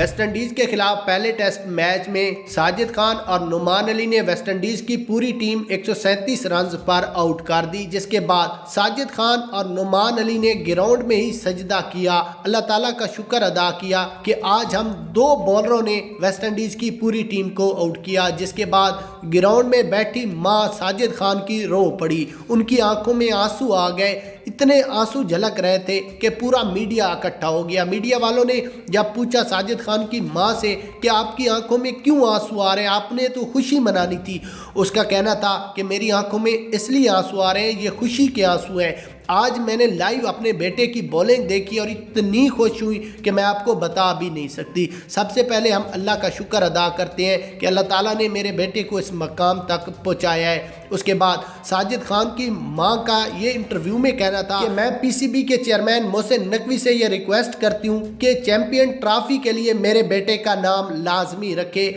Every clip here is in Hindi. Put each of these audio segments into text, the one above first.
वेस्टइंडीज़ के खिलाफ पहले टेस्ट मैच में साजिद खान और नुमान अली ने वेस्टइंडीज़ की पूरी टीम 137 रन पर आउट कर दी, जिसके बाद साजिद खान और नुमान अली ने ग्राउंड में ही सजदा किया, अल्लाह ताला का शुक्र अदा किया कि आज हम दो बॉलरों ने वेस्टइंडीज़ की पूरी टीम को आउट किया। जिसके बाद ग्राउंड में बैठी माँ साजिद खान की रो पड़ी, उनकी आंखों में आंसू आ गए, इतने आंसू झलक रहे थे कि पूरा मीडिया इकट्ठा हो गया। मीडिया वालों ने जब पूछा साजिद खान की मां से कि आपकी आंखों में क्यों आंसू आ रहे हैं, आपने तो खुशी मनानी थी, उसका कहना था कि मेरी आंखों में इसलिए आंसू आ रहे हैं, ये खुशी के आंसू हैं। आज मैंने लाइव अपने बेटे की बॉलिंग देखी और इतनी खुश हुई कि मैं आपको बता भी नहीं सकती। सबसे पहले हम अल्लाह का शुक्र अदा करते हैं कि अल्लाह ताला ने मेरे बेटे को इस मकाम तक पहुंचाया है। उसके बाद साजिद खान की मां का ये इंटरव्यू में कहना था कि मैं पीसीबी के चेयरमैन मोहसिन नकवी से ये रिक्वेस्ट करती हूँ कि चैंपियन ट्रॉफी के लिए मेरे बेटे का नाम लाजमी रखे।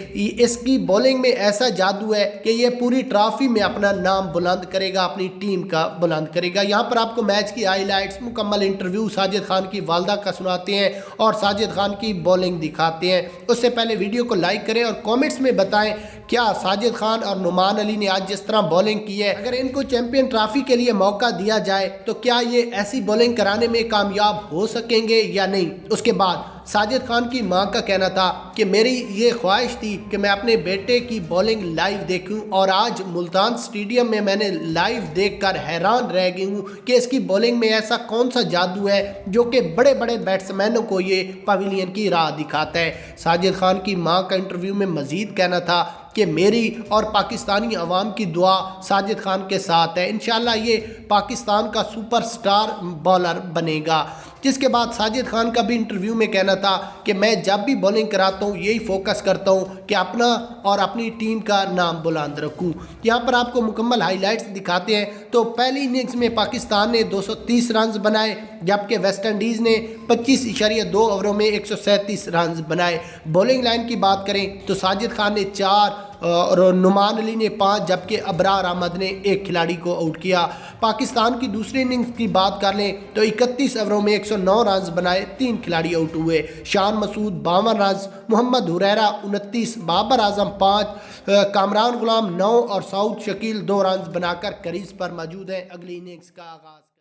इसकी बॉलिंग में ऐसा जादू है कि ये पूरी ट्रॉफी में अपना नाम बुलंद करेगा, अपनी टीम का बुलंद करेगा। यहाँ पर आपको मैच की हाईलाइट्स, मुकम्मल इंटरव्यू साजिद खान की वालदा का सुनाते हैं और साजिद खान की बॉलिंग दिखाते हैं। उससे पहले वीडियो को लाइक करें और कमेंट्स में बताएं क्या साजिद खान और नुमान अली ने आज जिस तरह बॉलिंग की है, अगर इनको चैंपियन ट्रॉफी के लिए मौका दिया जाए तो क्या ये ऐसी बॉलिंग कराने में कामयाब हो सकेंगे या नहीं। उसके बाद साजिद खान की मां का कहना था कि मेरी ये ख्वाहिश थी कि मैं अपने बेटे की बॉलिंग लाइव देखूं और आज मुल्तान स्टेडियम में मैंने लाइव देखकर हैरान रह गई हूं कि इसकी बॉलिंग में ऐसा कौन सा जादू है जो कि बड़े बड़े बैट्समैनों को ये पवेलियन की राह दिखाता है। साजिद खान की मां का इंटरव्यू में मजीद कहना था कि मेरी और पाकिस्तानी अवाम की दुआ साजिद खान के साथ है, इंशाल्लाह ये पाकिस्तान का सुपरस्टार बॉलर बनेगा। जिसके बाद साजिद खान का भी इंटरव्यू में कहना था कि मैं जब भी बॉलिंग कराता हूँ यही फोकस करता हूँ कि अपना और अपनी टीम का नाम बुलंद रखूँ। यहाँ पर आपको मुकम्मल हाईलाइट्स दिखाते हैं तो पहली इनिंग्स में पाकिस्तान ने 230 रन बनाए, जबकि वेस्टइंडीज़ ने 25.2 ओवरों में 137 रन बनाए। बॉलिंग लाइन की बात करें तो साजिद खान ने 4 और नुमान अली ने 5, जबकि अबरार अहमद ने 1 खिलाड़ी को आउट किया। पाकिस्तान की दूसरी इनिंग्स की बात कर लें तो 31 ओवरों में 109 रन बनाए, 3 खिलाड़ी आउट हुए। शान मसूद 52 रन, मोहम्मद हुरैरा 29, बाबर आजम 5, कामरान गुलाम 9 और सऊद शकील 2 रन बनाकर क्रीज पर मौजूद हैं। अगली इनिंग्स का आगाज